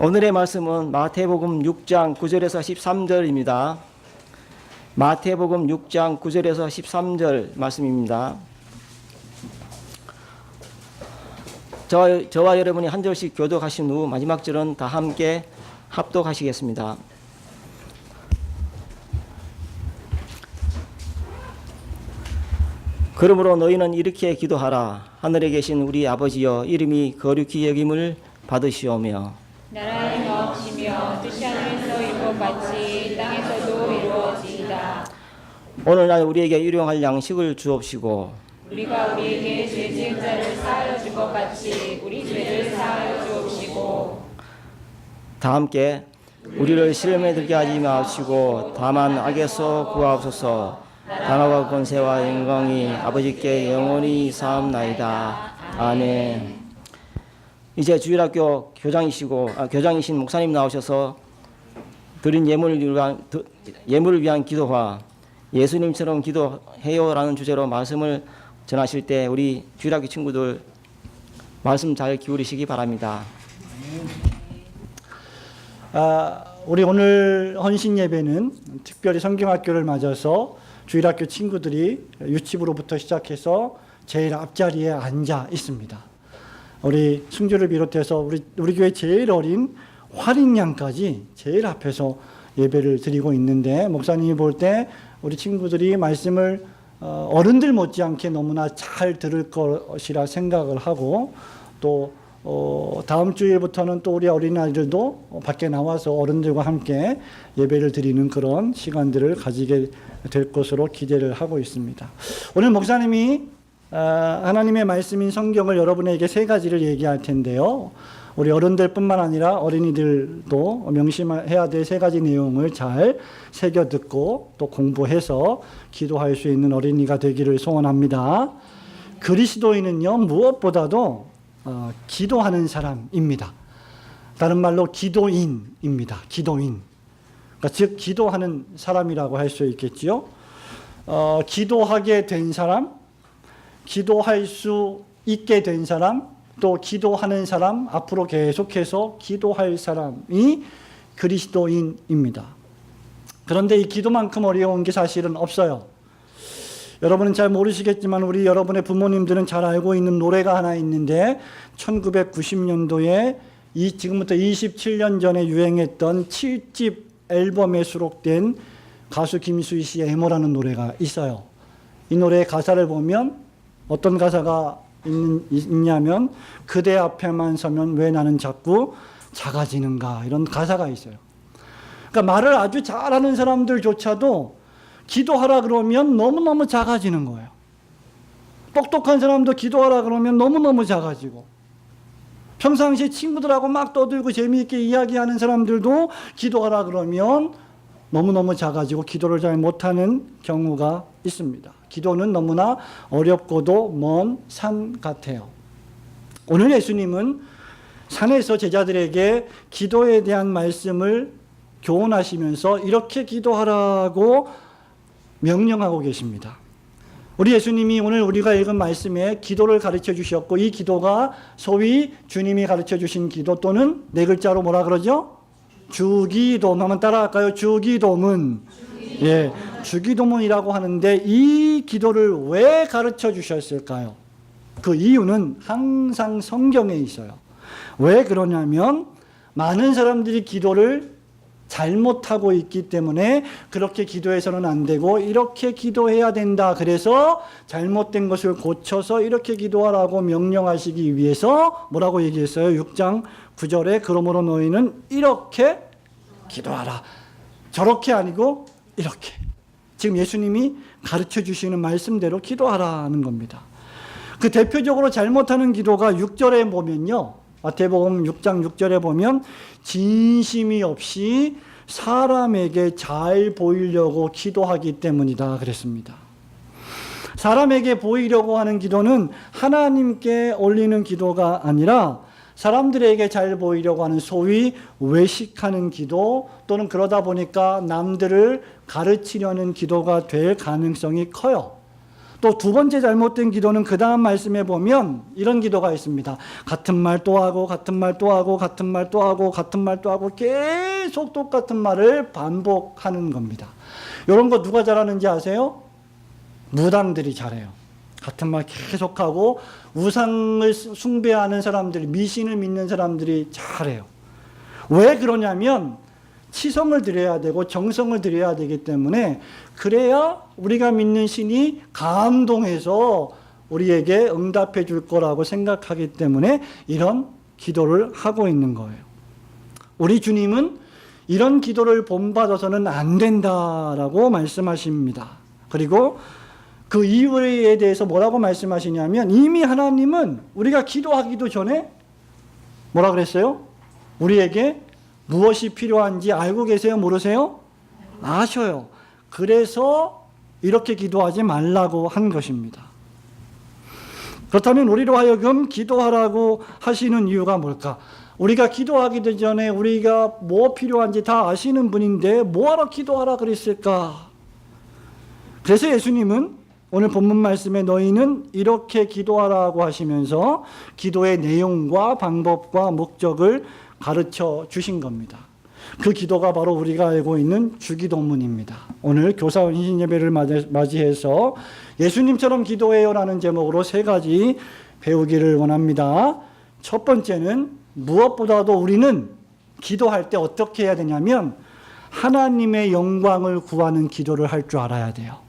오늘의 말씀은 마태복음 6장 9절에서 13절입니다. 마태복음 6장 9절에서 13절 말씀입니다. 저와 여러분이 한 절씩 교독하신 후 마지막 절은 다 함께 합독하시겠습니다. 그러므로 너희는 이렇게 기도하라. 하늘에 계신 우리 아버지여, 이름이 거룩히 여김을 받으시오며 나라의 마옵시며 뜻이 하늘에서 이룬 것 같이 땅에서도 이루어지이다. 오늘날 우리에게 일용할 양식을 주옵시고 우리가 우리에게 죄 지은 자를 사하여 준 것 같이 우리 죄를 사하여 주옵시고. 다 함께 우리를 시험에 들게 하지 마시고 다만 악에서 구하옵소서. 나라와 권세와 영광이 아버지께 영원히 사옵나이다. 아멘. 이제 주일학교 교장이신 목사님 나오셔서 드린 예물을 위한 기도와 예수님처럼 기도해요라는 주제로 말씀을 전하실 때 우리 주일학교 친구들 말씀 잘 기울이시기 바랍니다. 우리 오늘 헌신 예배는 특별히 성경학교를 맞아서 주일학교 친구들이 유치부로부터 시작해서 제일 앞자리에 앉아 있습니다. 우리 승주를 비롯해서 우리 교회 제일 어린 활인 양까지 제일 앞에서 예배를 드리고 있는데, 목사님이 볼 때 우리 친구들이 말씀을 어른들 못지않게 너무나 잘 들을 것이라 생각을 하고, 또 다음 주일부터는 또 우리 어린아이들도 밖에 나와서 어른들과 함께 예배를 드리는 그런 시간들을 가지게 될 것으로 기대를 하고 있습니다. 오늘 목사님이 하나님의 말씀인 성경을 여러분에게 세 가지를 얘기할 텐데요. 우리 어른들뿐만 아니라 어린이들도 명심해야 될 세 가지 내용을 잘 새겨 듣고 또 공부해서 기도할 수 있는 어린이가 되기를 소원합니다. 그리스도인은요, 무엇보다도 기도하는 사람입니다. 다른 말로 기도인입니다. 기도인. 그러니까 즉 기도하는 사람이라고 할 수 있겠지요. 기도하게 된 사람, 기도할 수 있게 된 사람, 또 기도하는 사람, 앞으로 계속해서 기도할 사람이 그리스도인입니다. 그런데 이 기도만큼 어려운 게 사실은 없어요. 여러분은 잘 모르시겠지만 우리 여러분의 부모님들은 잘 알고 있는 노래가 하나 있는데, 1990년도에 지금부터 27년 전에 유행했던 7집 앨범에 수록된 가수 김수희 씨의 애모라는 노래가 있어요. 이 노래의 가사를 보면 어떤 가사가 있냐면, 그대 앞에만 서면 왜 나는 자꾸 작아지는가, 이런 가사가 있어요. 그러니까 말을 아주 잘하는 사람들조차도 기도하라 그러면 너무너무 작아지는 거예요. 똑똑한 사람도 기도하라 그러면 너무너무 작아지고, 평상시에 친구들하고 막 떠들고 재미있게 이야기하는 사람들도 기도하라 그러면 너무너무 작아지고 기도를 잘 못하는 경우가 있습니다. 기도는 너무나 어렵고도 먼 산 같아요. 오늘 예수님은 산에서 제자들에게 기도에 대한 말씀을 교훈하시면서 이렇게 기도하라고 명령하고 계십니다. 우리 예수님이 오늘 우리가 읽은 말씀에 기도를 가르쳐 주셨고, 이 기도가 소위 주님이 가르쳐 주신 기도, 또는 네 글자로 뭐라 그러죠? 주기도문. 한번 따라할까요? 주기도문. 예, 주기도문이라고 하는데, 이 기도를 왜 가르쳐 주셨을까요? 그 이유는 항상 성경에 있어요. 왜 그러냐면, 많은 사람들이 기도를 잘못하고 있기 때문에 그렇게 기도해서는 안 되고 이렇게 기도해야 된다. 그래서 잘못된 것을 고쳐서 이렇게 기도하라고 명령하시기 위해서 뭐라고 얘기했어요? 6장 9절에 그러므로 너희는 이렇게 기도하라. 저렇게 아니고 이렇게. 지금 예수님이 가르쳐 주시는 말씀대로 기도하라는 겁니다. 그 대표적으로 잘못하는 기도가 6절에 보면요, 마태복음 6장 6절에 보면 진심이 없이 사람에게 잘 보이려고 기도하기 때문이다 그랬습니다. 사람에게 보이려고 하는 기도는 하나님께 올리는 기도가 아니라 사람들에게 잘 보이려고 하는 소위 외식하는 기도, 또는 그러다 보니까 남들을 가르치려는 기도가 될 가능성이 커요. 또 두 번째 잘못된 기도는 그 다음 말씀에 보면 이런 기도가 있습니다. 같은 말 또 하고 같은 말 또 하고 같은 말 또 하고 같은 말 또 하고 계속 똑같은 말을 반복하는 겁니다. 이런 거 누가 잘하는지 아세요? 무당들이 잘해요. 같은 말 계속하고 우상을 숭배하는 사람들이, 미신을 믿는 사람들이 잘해요. 왜 그러냐면 치성을 드려야 되고 정성을 드려야 되기 때문에, 그래야 우리가 믿는 신이 감동해서 우리에게 응답해 줄 거라고 생각하기 때문에 이런 기도를 하고 있는 거예요. 우리 주님은 이런 기도를 본받아서는 안 된다라고 말씀하십니다. 그리고 그 이유에 대해서 뭐라고 말씀하시냐면, 이미 하나님은 우리가 기도하기도 전에 뭐라 그랬어요? 우리에게 무엇이 필요한지 알고 계세요? 모르세요? 아셔요. 그래서 이렇게 기도하지 말라고 한 것입니다. 그렇다면 우리로 하여금 기도하라고 하시는 이유가 뭘까? 우리가 기도하기도 전에 우리가 뭐 필요한지 다 아시는 분인데 뭐하러 기도하라 그랬을까? 그래서 예수님은 오늘 본문 말씀에 너희는 이렇게 기도하라고 하시면서 기도의 내용과 방법과 목적을 가르쳐 주신 겁니다. 그 기도가 바로 우리가 알고 있는 주기도문입니다. 오늘 교사 헌신 예배를 맞이해서 예수님처럼 기도해요라는 제목으로 3가지 배우기를 원합니다. 첫 번째는 무엇보다도 우리는 기도할 때 어떻게 해야 되냐면 하나님의 영광을 구하는 기도를 할 줄 알아야 돼요.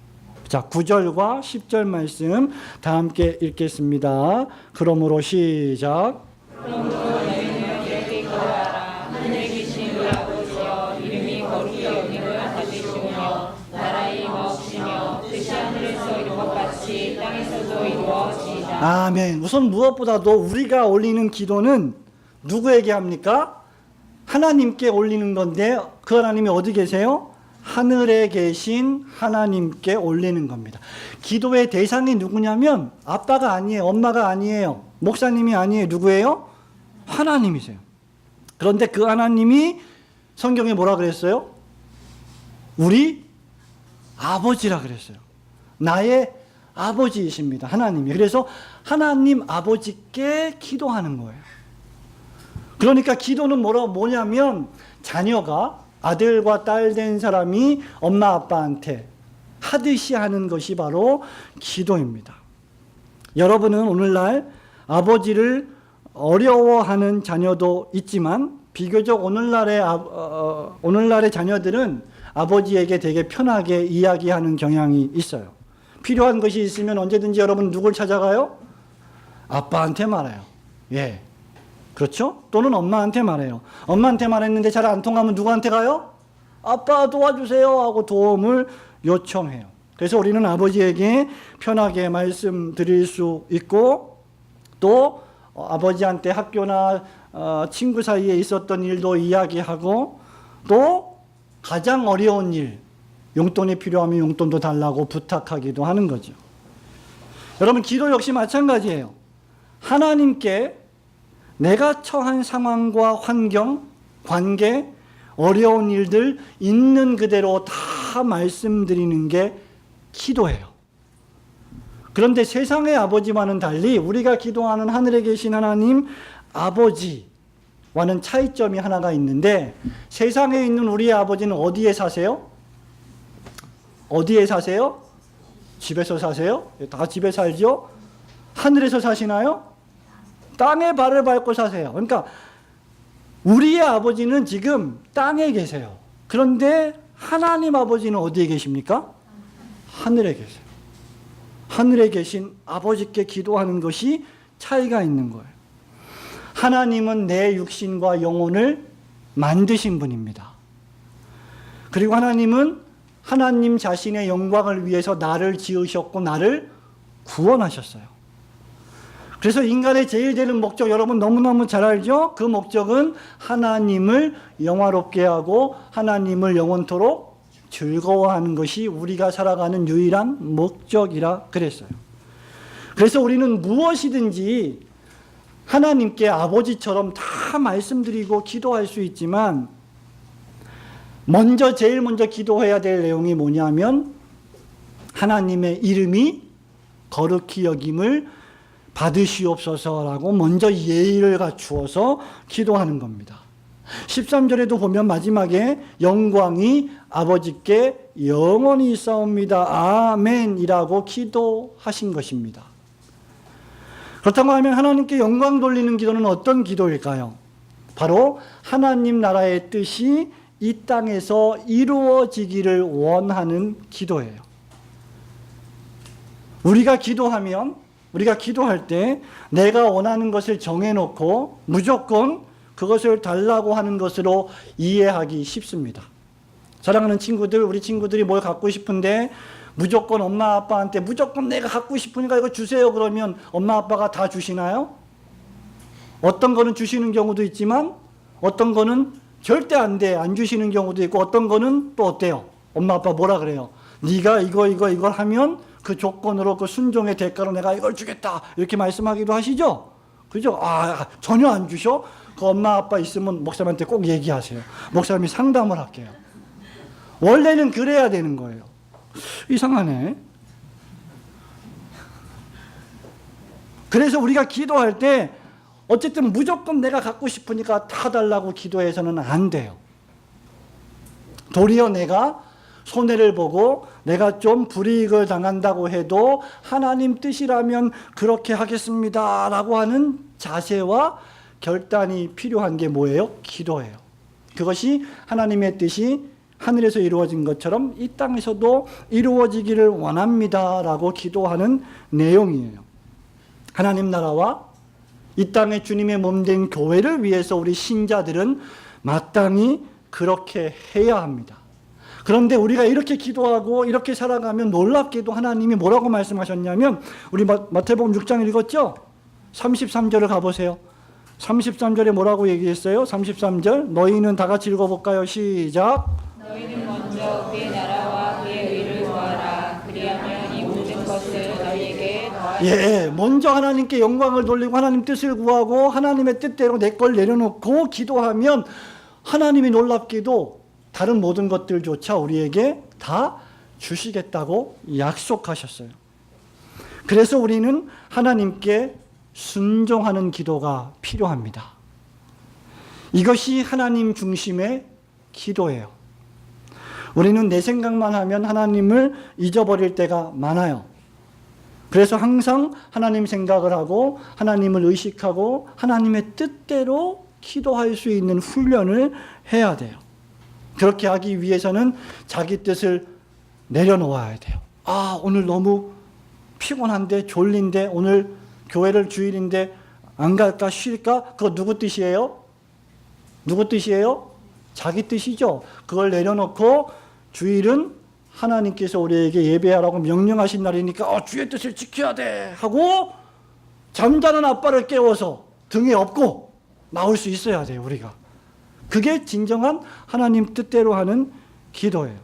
자, 9절과 10절 말씀 다 함께 읽겠습니다. 그러므로 시작. 그러므로 너희는 이렇게 기도하라. 하늘에 계신 우리 아버지여, 이름이 거룩히 여김을 받으시오며 나라의 임하옵시며 뜻이 하늘에서 이룬 것 같이 땅에서도 이루어지이다. 아멘. 우선 무엇보다도 우리가 올리는 기도는 누구에게 합니까? 하나님께 올리는 건데, 그 하나님이 어디 계세요? 하늘에 계신 하나님께 올리는 겁니다. 기도의 대상이 누구냐면 아빠가 아니에요. 엄마가 아니에요. 목사님이 아니에요. 누구예요? 하나님이세요. 그런데 그 하나님이 성경에 뭐라 그랬어요? 우리 아버지라 그랬어요. 나의 아버지이십니다. 하나님이. 그래서 하나님 아버지께 기도하는 거예요. 그러니까 기도는 뭐냐면 자녀가, 아들과 딸 된 사람이 엄마 아빠한테 하듯이 하는 것이 바로 기도입니다. 여러분은 오늘날 아버지를 어려워하는 자녀도 있지만 비교적 오늘날의 자녀들은 아버지에게 되게 편하게 이야기하는 경향이 있어요. 필요한 것이 있으면 언제든지 여러분 누굴 찾아가요? 아빠한테 말해요. 예. 그렇죠? 또는 엄마한테 말해요. 엄마한테 말했는데 잘 안 통하면 누구한테 가요? 아빠 도와주세요 하고 도움을 요청해요. 그래서 우리는 아버지에게 편하게 말씀드릴 수 있고, 또 아버지한테 학교나 친구 사이에 있었던 일도 이야기하고, 또 가장 어려운 일, 용돈이 필요하면 용돈도 달라고 부탁하기도 하는 거죠. 여러분, 기도 역시 마찬가지예요. 하나님께 내가 처한 상황과 환경, 관계, 어려운 일들 있는 그대로 다 말씀드리는 게 기도예요. 그런데 세상의 아버지와는 달리 우리가 기도하는 하늘에 계신 하나님 아버지와는 차이점이 하나가 있는데, 세상에 있는 우리의 아버지는 어디에 사세요? 어디에 사세요? 집에서 사세요? 다 집에 살죠? 하늘에서 사시나요? 땅에 발을 밟고 사세요. 그러니까 우리의 아버지는 지금 땅에 계세요. 그런데 하나님 아버지는 어디에 계십니까? 하늘에 계세요. 하늘에 계신 아버지께 기도하는 것이 차이가 있는 거예요. 하나님은 내 육신과 영혼을 만드신 분입니다. 그리고 하나님은 하나님 자신의 영광을 위해서 나를 지으셨고 나를 구원하셨어요. 그래서 인간의 제일 되는 목적, 여러분 너무너무 잘 알죠? 그 목적은 하나님을 영화롭게 하고 하나님을 영원토록 즐거워하는 것이 우리가 살아가는 유일한 목적이라 그랬어요. 그래서 우리는 무엇이든지 하나님께 아버지처럼 다 말씀드리고 기도할 수 있지만, 제일 먼저 기도해야 될 내용이 뭐냐면 하나님의 이름이 거룩히 여김을 받으시옵소서라고 먼저 예의를 갖추어서 기도하는 겁니다. 13절에도 보면 마지막에 영광이 아버지께 영원히 있사옵니다. 아멘이라고 기도하신 것입니다. 그렇다고 하면 하나님께 영광 돌리는 기도는 어떤 기도일까요? 바로 하나님 나라의 뜻이 이 땅에서 이루어지기를 원하는 기도예요. 우리가 기도할 때 내가 원하는 것을 정해놓고 무조건 그것을 달라고 하는 것으로 이해하기 쉽습니다. 사랑하는 친구들, 우리 친구들이 뭘 갖고 싶은데 무조건 엄마 아빠한테 무조건 내가 갖고 싶으니까 이거 주세요 그러면 엄마 아빠가 다 주시나요? 어떤 거는 주시는 경우도 있지만 어떤 거는 절대 안 돼, 안 주시는 경우도 있고 어떤 거는 또 어때요? 엄마 아빠 뭐라 그래요? 네가 이걸 하면 그 조건으로 그 순종의 대가로 내가 이걸 주겠다 이렇게 말씀하기도 하시죠? 그죠? 전혀 안 주셔? 그 엄마 아빠 있으면 목사님한테 꼭 얘기하세요. 목사님이 상담을 할게요. 원래는 그래야 되는 거예요. 이상하네. 그래서 우리가 기도할 때 어쨌든 무조건 내가 갖고 싶으니까 다 달라고 기도해서는 안 돼요. 도리어 내가 손해를 보고 내가 좀 불이익을 당한다고 해도 하나님 뜻이라면 그렇게 하겠습니다 라고 하는 자세와 결단이 필요한 게 뭐예요? 기도예요. 그것이 하나님의 뜻이 하늘에서 이루어진 것처럼 이 땅에서도 이루어지기를 원합니다 라고 기도하는 내용이에요. 하나님 나라와 이 땅에 주님의 몸된 교회를 위해서 우리 신자들은 마땅히 그렇게 해야 합니다. 그런데 우리가 이렇게 기도하고 이렇게 살아가면 놀랍게도 하나님이 뭐라고 말씀하셨냐면 우리 마태복음 6장 읽었죠? 33절을 가보세요. 33절에 뭐라고 얘기했어요? 33절 너희는 다 같이 읽어볼까요? 시작. 너희는 먼저 그의 나라와 그의 의를 구하라. 그리하면 이 모든 것을 너희에게 더하시리라. 먼저 하나님께 영광을 돌리고 하나님 뜻을 구하고 하나님의 뜻대로 내 걸 내려놓고 기도하면 하나님이 놀랍게도 다른 모든 것들조차 우리에게 다 주시겠다고 약속하셨어요. 그래서 우리는 하나님께 순종하는 기도가 필요합니다. 이것이 하나님 중심의 기도예요. 우리는 내 생각만 하면 하나님을 잊어버릴 때가 많아요. 그래서 항상 하나님 생각을 하고 하나님을 의식하고 하나님의 뜻대로 기도할 수 있는 훈련을 해야 돼요. 그렇게 하기 위해서는 자기 뜻을 내려놓아야 돼요. 오늘 너무 피곤한데 졸린데 오늘 교회를 주일인데 안 갈까 쉴까? 그거 누구 뜻이에요? 누구 뜻이에요? 자기 뜻이죠. 그걸 내려놓고 주일은 하나님께서 우리에게 예배하라고 명령하신 날이니까 주의 뜻을 지켜야 돼 하고 잠자는 아빠를 깨워서 등에 업고 나올 수 있어야 돼요. 우리가. 그게 진정한 하나님 뜻대로 하는 기도예요.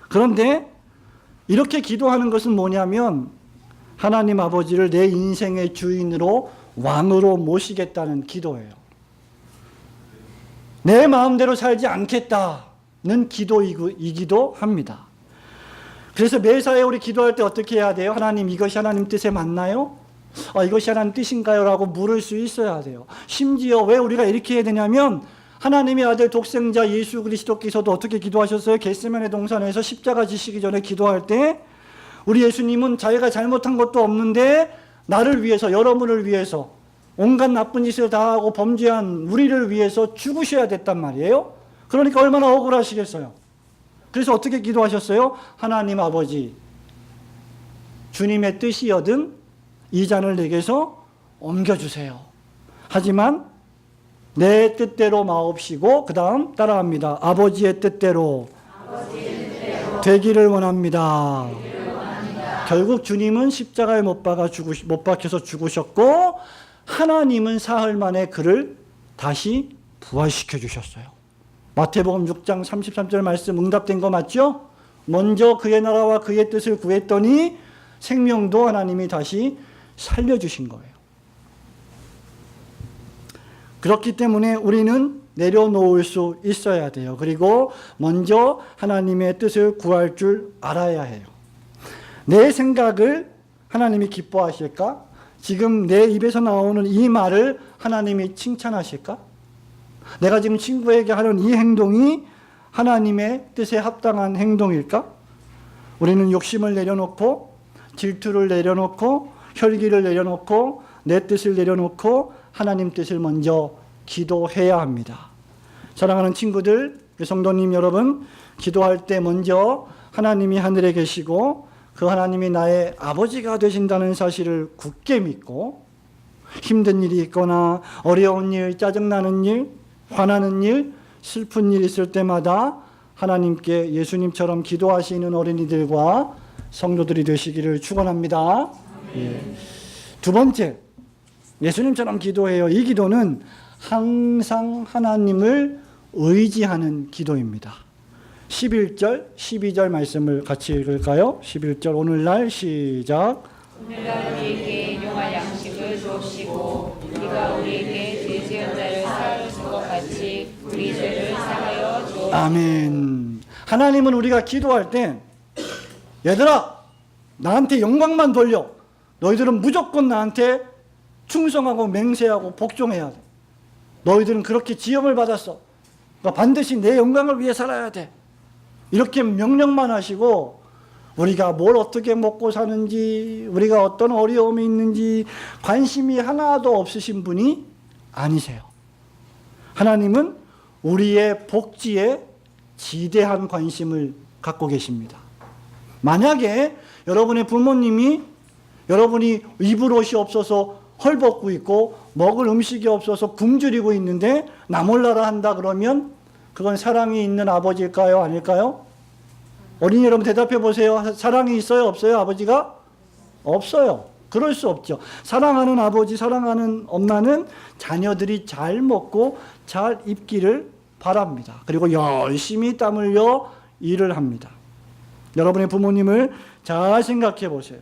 그런데 이렇게 기도하는 것은 뭐냐면 하나님 아버지를 내 인생의 주인으로 왕으로 모시겠다는 기도예요. 내 마음대로 살지 않겠다는 기도이기도 합니다. 그래서 매사에 우리 기도할 때 어떻게 해야 돼요? 하나님 이것이 하나님 뜻에 맞나요? 이것이 하나님 뜻인가요? 라고 물을 수 있어야 돼요. 심지어 왜 우리가 이렇게 해야 되냐면 하나님의 아들 독생자 예수 그리스도께서도 어떻게 기도하셨어요? 겟세마네 동산에서 십자가 지시기 전에 기도할 때 우리 예수님은 자기가 잘못한 것도 없는데 나를 위해서 여러분을 위해서 온갖 나쁜 짓을 다하고 범죄한 우리를 위해서 죽으셔야 됐단 말이에요. 그러니까 얼마나 억울하시겠어요. 그래서 어떻게 기도하셨어요? 하나님 아버지 주님의 뜻이여든 이 잔을 내게서 옮겨주세요. 하지만 내 뜻대로 마옵시고 그 다음 따라합니다. 아버지의 뜻대로 되기를 원합니다. 결국 주님은 십자가에 못 박혀서 죽으셨고 하나님은 사흘 만에 그를 다시 부활시켜 주셨어요. 마태복음 6장 33절 말씀 응답된 거 맞죠? 먼저 그의 나라와 그의 뜻을 구했더니 생명도 하나님이 다시 살려주신 거예요. 그렇기 때문에 우리는 내려놓을 수 있어야 돼요. 그리고 먼저 하나님의 뜻을 구할 줄 알아야 해요. 내 생각을 하나님이 기뻐하실까? 지금 내 입에서 나오는 이 말을 하나님이 칭찬하실까? 내가 지금 친구에게 하는 이 행동이 하나님의 뜻에 합당한 행동일까? 우리는 욕심을 내려놓고 질투를 내려놓고 혈기를 내려놓고 내 뜻을 내려놓고 하나님 뜻을 먼저 기도해야 합니다. 사랑하는 친구들, 성도님 여러분, 기도할 때 먼저 하나님이 하늘에 계시고 그 하나님이 나의 아버지가 되신다는 사실을 굳게 믿고 힘든 일이 있거나 어려운 일, 짜증나는 일, 화나는 일, 슬픈 일 있을 때마다 하나님께 예수님처럼 기도하시는 어린이들과 성도들이 되시기를 축원합니다. 예. 두 번째, 예수님처럼 기도해요. 이 기도는 항상 하나님을 의지하는 기도입니다. 11절, 12절 말씀을 같이 읽을까요? 11절 오늘날 시작. 오늘날 우리에게 일용할 양식을 주옵시고 우리가 우리에게 죄 지은 자를 사하여 준 것 같이 우리 죄를 사하여 주옵시고. 아멘. 하나님은 우리가 기도할 때 얘들아 나한테 영광만 돌려. 너희들은 무조건 나한테 충성하고 맹세하고 복종해야 돼. 너희들은 그렇게 지음을 받았어. 그러니까 반드시 내 영광을 위해 살아야 돼. 이렇게 명령만 하시고 우리가 뭘 어떻게 먹고 사는지, 우리가 어떤 어려움이 있는지 관심이 하나도 없으신 분이 아니세요. 하나님은 우리의 복지에 지대한 관심을 갖고 계십니다. 만약에 여러분의 부모님이 여러분이 입을 옷이 없어서 헐벗고 있고 먹을 음식이 없어서 굶주리고 있는데 나 몰라라 한다 그러면 그건 사랑이 있는 아버지일까요? 아닐까요? 어린이 여러분 대답해 보세요. 사랑이 있어요? 없어요? 아버지가? 없어요. 그럴 수 없죠. 사랑하는 아버지, 사랑하는 엄마는 자녀들이 잘 먹고 잘 입기를 바랍니다. 그리고 열심히 땀 흘려 일을 합니다. 여러분의 부모님을 잘 생각해 보세요.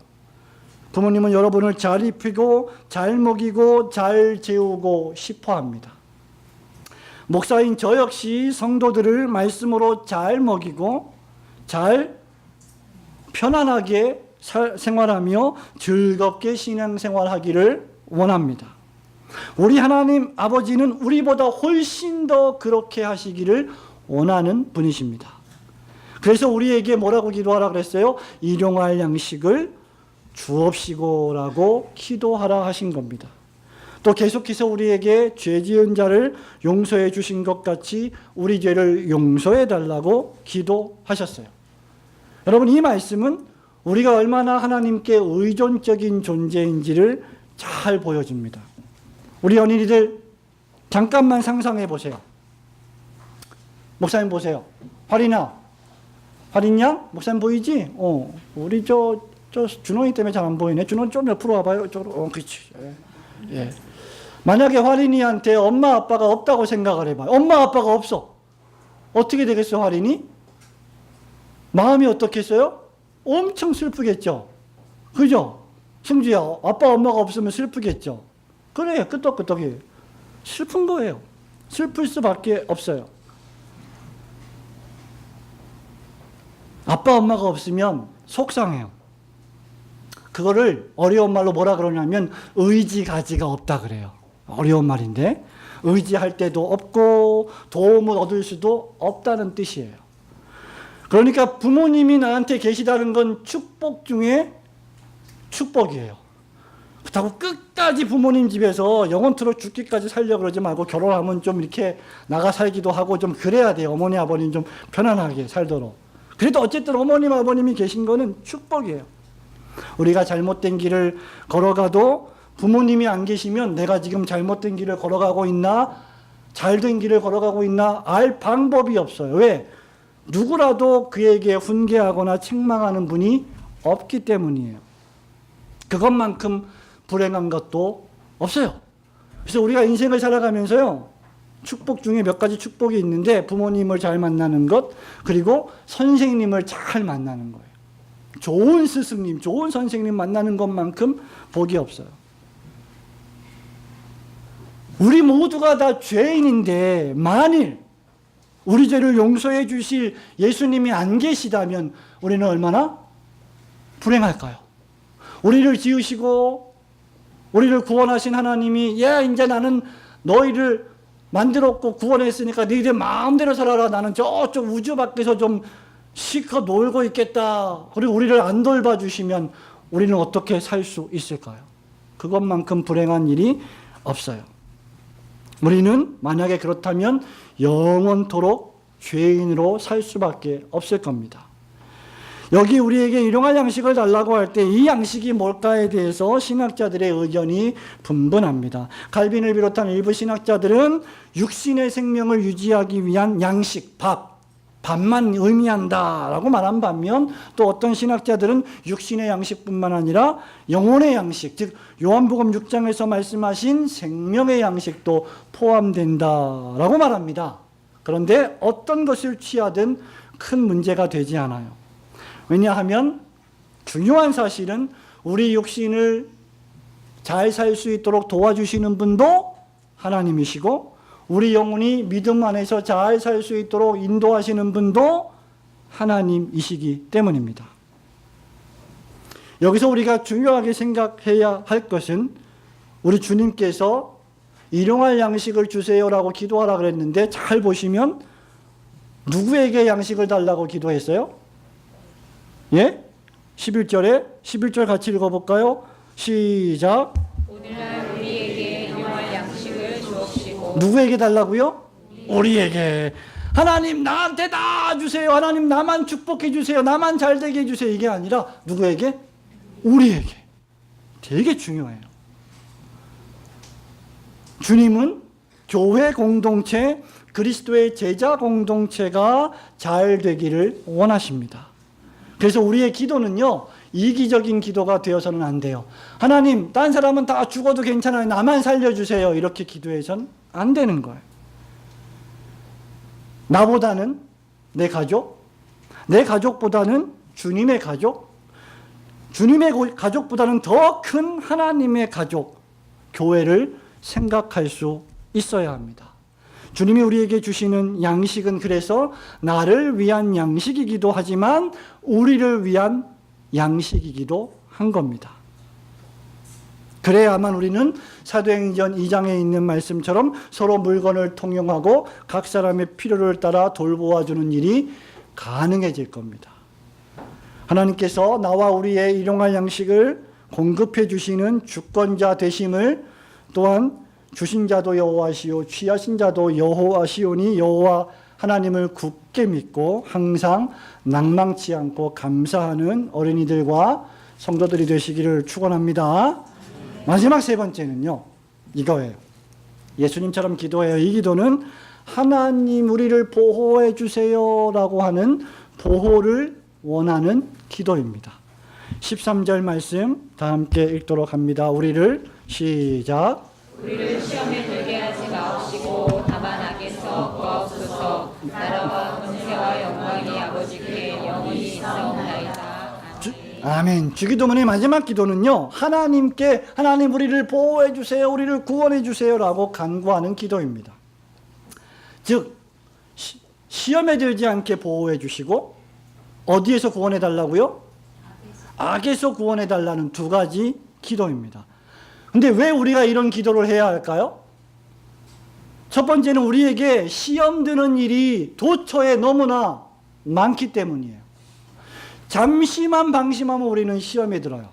부모님은 여러분을 잘 입히고 잘 먹이고 잘 재우고 싶어 합니다. 목사인 저 역시 성도들을 말씀으로 잘 먹이고 잘 편안하게 생활하며 즐겁게 신앙생활하기를 원합니다. 우리 하나님 아버지는 우리보다 훨씬 더 그렇게 하시기를 원하는 분이십니다. 그래서 우리에게 뭐라고 기도하라 그랬어요? 일용할 양식을 주옵시고라고 기도하라 하신 겁니다. 또 계속해서 우리에게 죄 지은 자를 용서해 주신 것 같이 우리 죄를 용서해 달라고 기도하셨어요. 여러분, 이 말씀은 우리가 얼마나 하나님께 의존적인 존재인지를 잘 보여줍니다. 우리 어린이들 잠깐만 상상해 보세요. 목사님 보세요. 활인아, 활인 양? 목사님 보이지? 우리 저 준호이 때문에 잘 안 보이네. 준호 좀 옆으로 와봐요. 저로. 그렇지. 예. 만약에 활인이한테 엄마 아빠가 없다고 생각을 해봐요. 엄마 아빠가 없어. 어떻게 되겠어, 활인이? 마음이 어떻겠어요? 엄청 슬프겠죠. 그죠? 승주야, 아빠 엄마가 없으면 슬프겠죠. 그래, 끄떡끄떡해. 슬픈 거예요. 슬플 수밖에 없어요. 아빠 엄마가 없으면 속상해요. 그거를 어려운 말로 뭐라 그러냐면 의지가지가 없다 그래요. 어려운 말인데 의지할 때도 없고 도움을 얻을 수도 없다는 뜻이에요. 그러니까 부모님이 나한테 계시다는 건 축복 중에 축복이에요. 그렇다고 끝까지 부모님 집에서 영원토록 죽기까지 살려고 그러지 말고 결혼하면 좀 이렇게 나가 살기도 하고 좀 그래야 돼요. 어머니 아버님 좀 편안하게 살도록. 그래도 어쨌든 어머님 아버님이 계신 거는 축복이에요. 우리가 잘못된 길을 걸어가도 부모님이 안 계시면 내가 지금 잘못된 길을 걸어가고 있나 잘된 길을 걸어가고 있나 알 방법이 없어요. 왜? 누구라도 그에게 훈계하거나 책망하는 분이 없기 때문이에요. 그것만큼 불행한 것도 없어요. 그래서 우리가 인생을 살아가면서요, 축복 중에 몇 가지 축복이 있는데 부모님을 잘 만나는 것, 그리고 선생님을 잘 만나는 거예요. 좋은 스승님, 좋은 선생님 만나는 것만큼 복이 없어요. 우리 모두가 다 죄인인데 만일 우리 죄를 용서해 주실 예수님이 안 계시다면 우리는 얼마나 불행할까요? 우리를 지으시고 우리를 구원하신 하나님이 이제 나는 너희를 만들었고 구원했으니까 너희들 마음대로 살아라. 나는 저쪽 우주 밖에서 좀 실컷 놀고 있겠다. 그리고 우리를 안 돌봐주시면 우리는 어떻게 살 수 있을까요? 그것만큼 불행한 일이 없어요. 우리는 만약에 그렇다면 영원토록 죄인으로 살 수밖에 없을 겁니다. 여기 우리에게 일용할 양식을 달라고 할 때 이 양식이 뭘까에 대해서 신학자들의 의견이 분분합니다. 칼빈을 비롯한 일부 신학자들은 육신의 생명을 유지하기 위한 양식, 밥만 의미한다라고 말한 반면 또 어떤 신학자들은 육신의 양식뿐만 아니라 영혼의 양식, 즉 요한복음 6장에서 말씀하신 생명의 양식도 포함된다라고 말합니다. 그런데 어떤 것을 취하든 큰 문제가 되지 않아요. 왜냐하면 중요한 사실은 우리 육신을 잘 살 수 있도록 도와주시는 분도 하나님이시고 우리 영혼이 믿음 안에서 잘 살 수 있도록 인도하시는 분도 하나님이시기 때문입니다. 여기서 우리가 중요하게 생각해야 할 것은 우리 주님께서 일용할 양식을 주세요라고 기도하라 그랬는데 잘 보시면 누구에게 양식을 달라고 기도했어요? 11절 같이 읽어볼까요? 시작. 오늘날 우리에게 일용할 양식을 주옵시고. 누구에게 달라고요? 우리에게. 하나님 나한테 다 주세요. 하나님 나만 축복해 주세요. 나만 잘되게 해주세요. 이게 아니라 누구에게? 우리에게. 되게 중요해요. 주님은 교회 공동체, 그리스도의 제자 공동체가 잘 되기를 원하십니다. 그래서 우리의 기도는요, 이기적인 기도가 되어서는 안 돼요. 하나님, 딴 사람은 다 죽어도 괜찮아요. 나만 살려주세요. 이렇게 기도해서는 안 되는 거예요. 나보다는 내 가족, 내 가족보다는 주님의 가족, 주님의 가족보다는 더 큰 하나님의 가족, 교회를 생각할 수 있어야 합니다. 주님이 우리에게 주시는 양식은 그래서 나를 위한 양식이기도 하지만 우리를 위한 양식이기도 한 겁니다. 그래야만 우리는 사도행전 2장에 있는 말씀처럼 서로 물건을 통용하고 각 사람의 필요를 따라 돌보아주는 일이 가능해질 겁니다. 하나님께서 나와 우리의 일용할 양식을 공급해 주시는 주권자 되심을 또한 주신 자도 여호와시오 취하신 자도 여호와시오니 여호와 하나님을 굳게 믿고 항상 낭망치 않고 감사하는 어린이들과 성도들이 되시기를 축원합니다. 마지막 세 번째는요, 이거예요. 예수님처럼 기도해요. 이 기도는 하나님 우리를 보호해 주세요라고 하는 보호를 원하는 기도입니다. 13절 말씀 다 함께 읽도록 합니다. 우리를 시작. 우리를 시험에 들게 하지 마옵시고 다만 악에서 구하옵소서. 나라와 권세와 영광이 아버지께 영원히 있사옵나이다. 아멘. 주기도문의 마지막 기도는요, 하나님께 하나님 우리를 보호해 주세요, 우리를 구원해 주세요라고 간구하는 기도입니다. 즉 시험에 들지 않게 보호해 주시고 어디에서 구원해 달라고요? 악에서 구원해 달라는 두 가지 기도입니다. 근데 왜 우리가 이런 기도를 해야 할까요? 첫 번째는 우리에게 시험 드는 일이 도처에 너무나 많기 때문이에요. 잠시만 방심하면 우리는 시험에 들어요.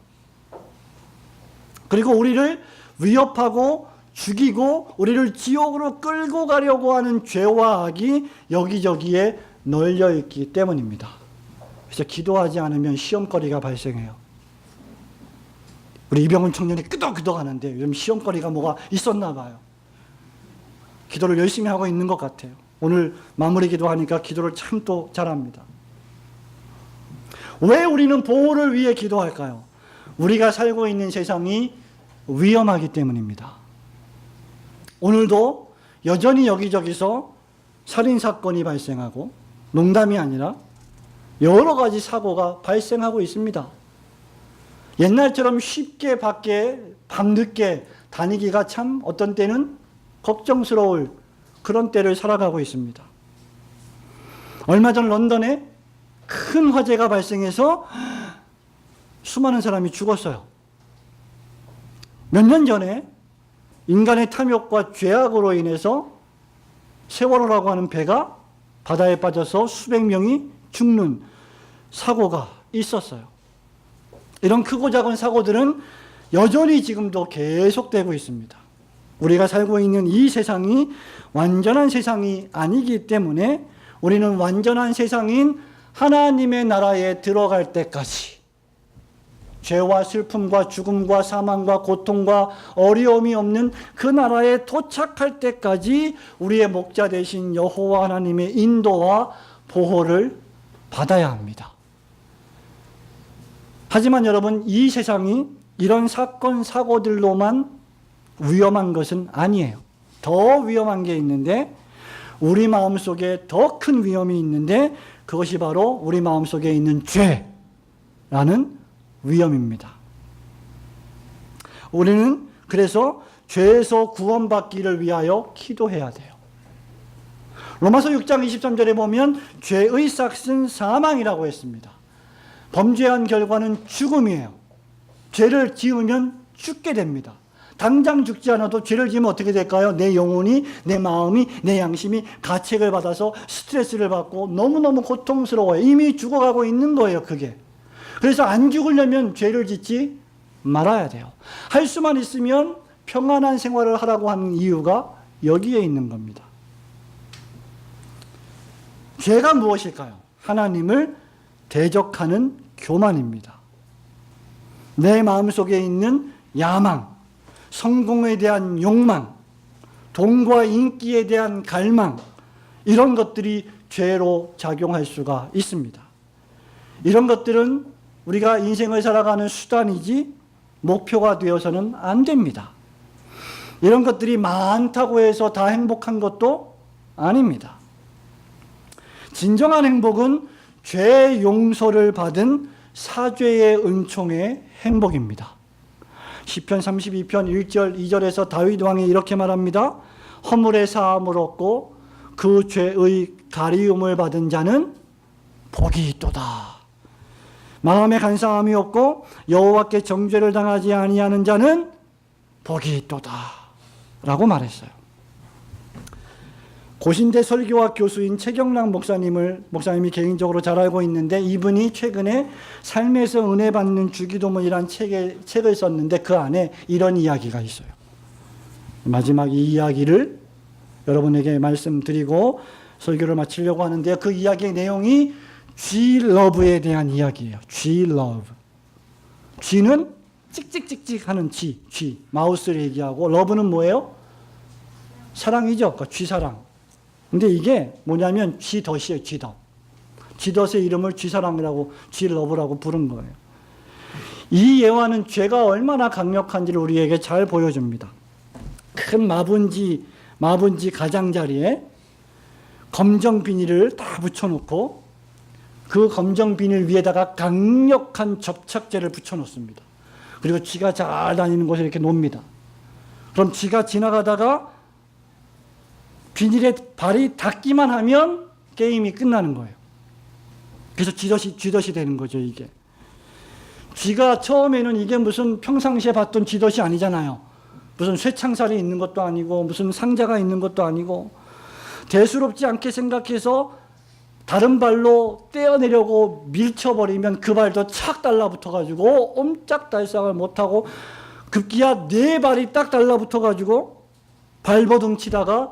그리고 우리를 위협하고 죽이고 우리를 지옥으로 끌고 가려고 하는 죄와 악이 여기저기에 널려 있기 때문입니다. 그래서 기도하지 않으면 시험거리가 발생해요. 우리 이병훈 청년이 끄덕끄덕 하는데 요즘 시험거리가 뭐가 있었나 봐요. 기도를 열심히 하고 있는 것 같아요. 오늘 마무리 기도하니까 기도를 참 또 잘합니다. 왜 우리는 보호를 위해 기도할까요? 우리가 살고 있는 세상이 위험하기 때문입니다. 오늘도 여전히 여기저기서 살인사건이 발생하고 농담이 아니라 여러 가지 사고가 발생하고 있습니다. 옛날처럼 쉽게 밖에 밤늦게 다니기가 참 어떤 때는 걱정스러울 그런 때를 살아가고 있습니다. 얼마 전 런던에 큰 화재가 발생해서 수많은 사람이 죽었어요. 몇 년 전에 인간의 탐욕과 죄악으로 인해서 세월호라고 하는 배가 바다에 빠져서 수백 명이 죽는 사고가 있었어요. 이런 크고 작은 사고들은 여전히 지금도 계속되고 있습니다. 우리가 살고 있는 이 세상이 완전한 세상이 아니기 때문에 우리는 완전한 세상인 하나님의 나라에 들어갈 때까지 죄와 슬픔과 죽음과 사망과 고통과 어려움이 없는 그 나라에 도착할 때까지 우리의 목자 되신 여호와 하나님의 인도와 보호를 받아야 합니다. 하지만 여러분, 이 세상이 이런 사건 사고들로만 위험한 것은 아니에요. 더 위험한 게 있는데, 우리 마음속에 더 큰 위험이 있는데, 그것이 바로 우리 마음속에 있는 죄라는 위험입니다. 우리는 그래서 죄에서 구원받기를 위하여 기도해야 돼요. 로마서 6장 23절에 보면 죄의 삭은 사망이라고 했습니다. 범죄한 결과는 죽음이에요. 죄를 지으면 죽게 됩니다. 당장 죽지 않아도 죄를 지으면 어떻게 될까요? 내 영혼이, 내 마음이, 내 양심이 가책을 받아서 스트레스를 받고 너무너무 고통스러워요. 이미 죽어가고 있는 거예요, 그게. 그래서 안 죽으려면 죄를 짓지 말아야 돼요. 할 수만 있으면 평안한 생활을 하라고 하는 이유가 여기에 있는 겁니다. 죄가 무엇일까요? 하나님을 대적하는 교만입니다. 내 마음속에 있는 야망, 성공에 대한 욕망, 돈과 인기에 대한 갈망, 이런 것들이 죄로 작용할 수가 있습니다. 이런 것들은 우리가 인생을 살아가는 수단이지 목표가 되어서는 안 됩니다. 이런 것들이 많다고 해서 다 행복한 것도 아닙니다. 진정한 행복은 죄 용서를 받은 사죄의 은총의 행복입니다. 시편 32편 1절 2절에서 다윗 왕이 이렇게 말합니다. 허물의 사함을 얻고 그 죄의 가리움을 받은 자는 복이 있도다. 마음에 간사함이 없고 여호와께 정죄를 당하지 아니하는 자는 복이 있도다 라고 말했어요. 고신대 설교학 교수인 최경락 목사님이 개인적으로 잘 알고 있는데, 이분이 최근에 삶에서 은혜 받는 주기도문이란 책을 썼는데 그 안에 이런 이야기가 있어요. 마지막 이 이야기를 여러분에게 말씀드리고 설교를 마치려고 하는데요. 그 이야기의 내용이 Glove에 대한 이야기예요. Glove. G는 찍찍찍찍 하는 G. 마우스를 얘기하고, 러브는 뭐예요? 사랑이죠. 그러니까 G사랑. 근데 이게 뭐냐면 G덫이에요. G덫. G덫의 이름을 G사랑이라고, Glove라고 부른 거예요. 이 예화는 죄가 얼마나 강력한지를 우리에게 잘 보여줍니다. 큰 마분지 가장자리에 검정 비닐을 다 붙여놓고 그 검정 비닐 위에다가 강력한 접착제를 붙여놓습니다. 그리고 쥐가 잘 다니는 곳에 이렇게 놓습니다. 그럼 쥐가 지나가다가 비닐에 발이 닿기만 하면 게임이 끝나는 거예요. 그래서 쥐덫이 되는 거죠, 이게. 쥐가 처음에는 이게 무슨 평상시에 봤던 쥐덫이 아니잖아요. 무슨 쇠창살이 있는 것도 아니고 무슨 상자가 있는 것도 아니고, 대수롭지 않게 생각해서 다른 발로 떼어내려고 밀쳐버리면 그 발도 착 달라붙어가지고 옴짝달싹을 못하고 급기야 네 발이 딱 달라붙어가지고 발버둥 치다가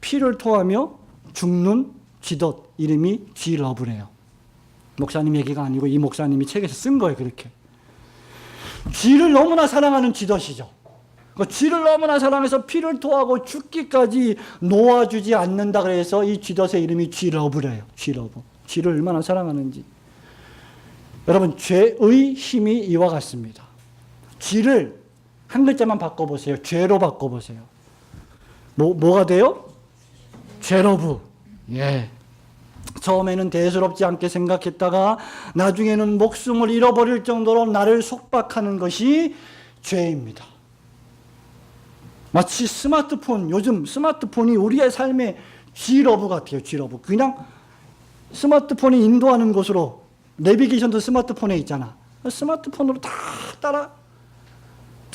피를 토하며 죽는 쥐덫, 이름이 Glove래요. 목사님 얘기가 아니고 이 목사님이 책에서 쓴 거예요. 그렇게 쥐를 너무나 사랑하는 쥐덫이죠. 쥐를 너무나 사랑해서 피를 토하고 죽기까지 놓아주지 않는다 그래서 이 쥐덫의 이름이 Glove래요. Glove. 쥐를 얼마나 사랑하는지. 여러분, 죄의 힘이 이와 같습니다. 쥐를 한 글자만 바꿔보세요. 죄로 바꿔보세요. 뭐가 돼요? 죄러브. 예. 처음에는 대수롭지 않게 생각했다가 나중에는 목숨을 잃어버릴 정도로 나를 속박하는 것이 죄입니다. 마치 스마트폰, 요즘 스마트폰이 우리의 삶의 G러브 같아요. G러브. 그냥 스마트폰이 인도하는 곳으로, 내비게이션도 스마트폰에 있잖아. 스마트폰으로 다 따라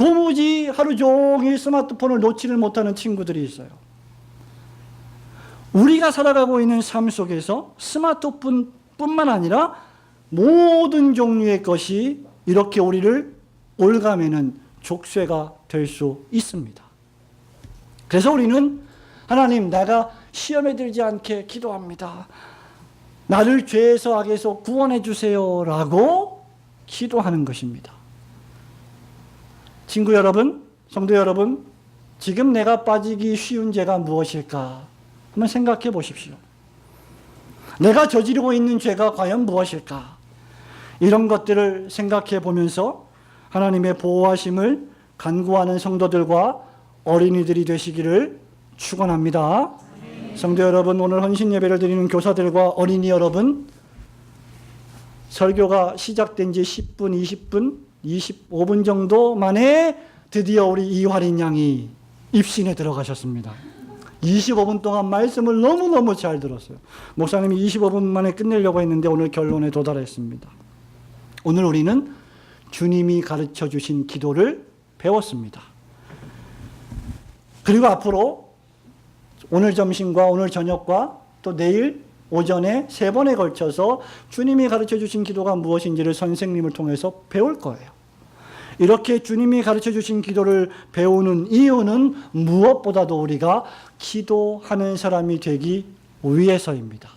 도무지 하루 종일 스마트폰을 놓지를 못하는 친구들이 있어요. 우리가 살아가고 있는 삶 속에서 스마트폰뿐만 아니라 모든 종류의 것이 이렇게 우리를 올가매는 족쇄가 될 수 있습니다. 그래서 우리는 하나님, 내가 시험에 들지 않게 기도합니다. 나를 죄에서 악에서 구원해 주세요 라고 기도하는 것입니다. 친구 여러분, 성도 여러분, 지금 내가 빠지기 쉬운 죄가 무엇일까? 한번 생각해 보십시오. 내가 저지르고 있는 죄가 과연 무엇일까? 이런 것들을 생각해 보면서 하나님의 보호하심을 간구하는 성도들과 어린이들이 되시기를 축원합니다. 성도 여러분, 오늘 헌신 예배를 드리는 교사들과 어린이 여러분, 설교가 시작된 지 10분, 20분, 25분 정도 만에 드디어 우리 이화린 양이 입신에 들어가셨습니다. 25분 동안 말씀을 너무너무 잘 들었어요. 목사님이 25분 만에 끝내려고 했는데 오늘 결론에 도달했습니다. 오늘 우리는 주님이 가르쳐 주신 기도를 배웠습니다. 그리고 앞으로 오늘 점심과 오늘 저녁과 또 내일 오전에 3번에 걸쳐서 주님이 가르쳐 주신 기도가 무엇인지를 선생님을 통해서 배울 거예요. 이렇게 주님이 가르쳐 주신 기도를 배우는 이유는 무엇보다도 우리가 기도하는 사람이 되기 위해서입니다.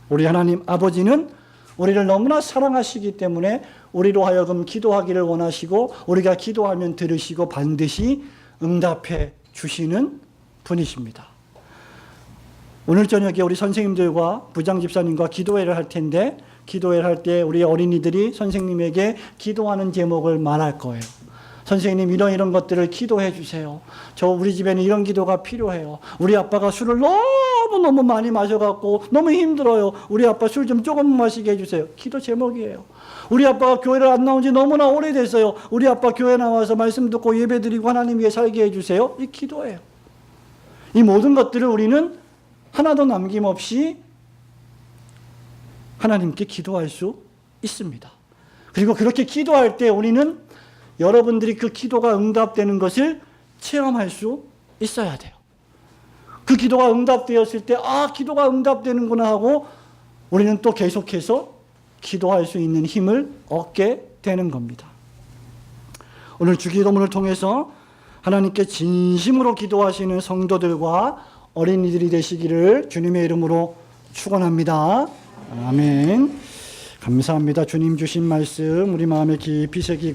우리 하나님 아버지는 우리를 너무나 사랑하시기 때문에 우리로 하여금 기도하기를 원하시고 우리가 기도하면 들으시고 반드시 응답해 주시는 분이십니다. 오늘 저녁에 우리 선생님들과 부장 집사님과 기도회를 할 텐데, 기도회를 할 때 우리 어린이들이 선생님에게 기도하는 제목을 말할 거예요. 선생님, 이런 것들을 기도해 주세요. 우리 집에는 이런 기도가 필요해요. 우리 아빠가 술을 너무 많이 마셔갖고 너무 힘들어요. 우리 아빠 술 좀 조금 마시게 해주세요. 기도 제목이에요. 우리 아빠가 교회를 안 나온 지 너무나 오래됐어요. 우리 아빠 교회 나와서 말씀 듣고 예배 드리고 하나님 위해 살게 해주세요. 이 기도예요. 이 모든 것들을 우리는 하나도 남김없이 하나님께 기도할 수 있습니다. 그리고 그렇게 기도할 때 우리는 여러분들이 그 기도가 응답되는 것을 체험할 수 있어야 돼요. 그 기도가 응답되었을 때, 기도가 응답되는구나 하고 우리는 또 계속해서 기도할 수 있는 힘을 얻게 되는 겁니다. 오늘 주기도문을 통해서 하나님께 진심으로 기도하시는 성도들과 어린이들이 되시기를 주님의 이름으로 축원합니다. 아멘. 감사합니다. 주님 주신 말씀 우리 마음에 깊이 새기고